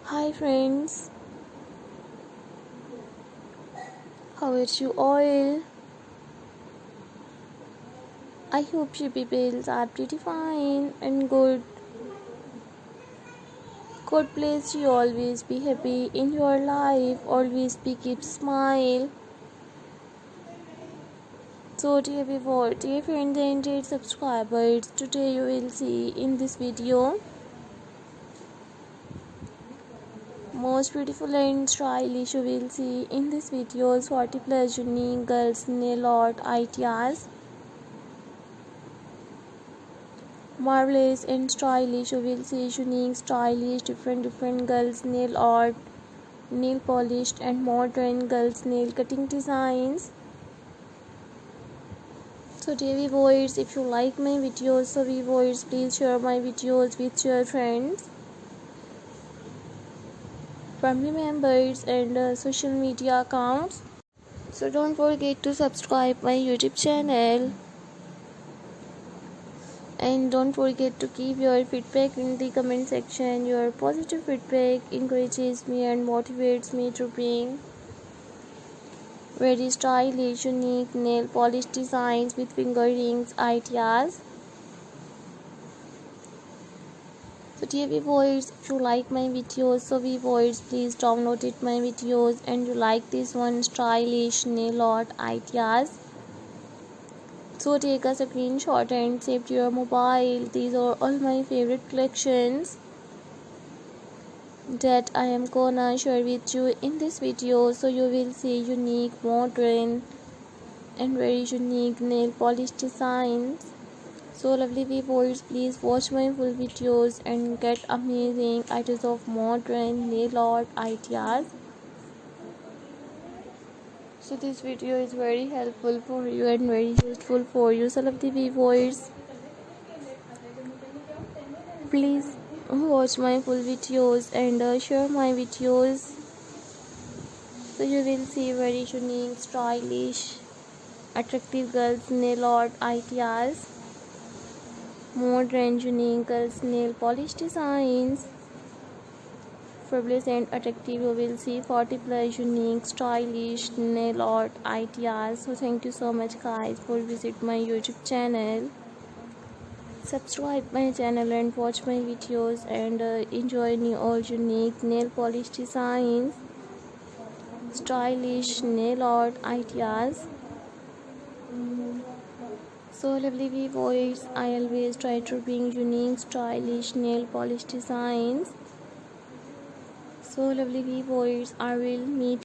Hi friends, how are you all? I hope you people are pretty fine and good. God bless you, always be happy in your life, always be keep smile. So dear friends and dear subscribers, today you will see in this video most beautiful and stylish you will see in this videos 40 plus unique girls nail art ideas. Marvelous and stylish you will see unique stylish different girls nail art, nail polished and modern girls nail cutting designs. So dear viewers, if you like my videos, so viewers please share my videos with your friends, family members and social media accounts. So don't forget to subscribe my YouTube channel. And don't forget to keep your feedback in the comment section. Your positive feedback encourages me and motivates me to bring very stylish, unique nail polish designs with finger rings ideas. So dear viewers, if you like my videos, so viewers please download it my videos and you like this one stylish nail art ideas. So take a screenshot and save to your mobile. These are all my favorite collections that I am gonna share with you in this video. So you will see unique, modern and very unique nail polish designs. So lovely viewers, please watch my full videos and get amazing ideas of modern nail art ideas. So this video is very helpful for you and very useful for you. So lovely viewers, please watch my full videos and share my videos. So you will see very unique, stylish, attractive girls nail art ideas, modern unique girls nail polish designs. Fabulous and attractive you will see 40 plus unique stylish nail art ideas. So thank you so much guys for visit my YouTube channel. Subscribe my channel and watch my videos and enjoy new all unique nail polish designs, stylish nail art ideas. So lovely viewers, I always try to bring unique stylish nail polish designs. So lovely viewers, I will meet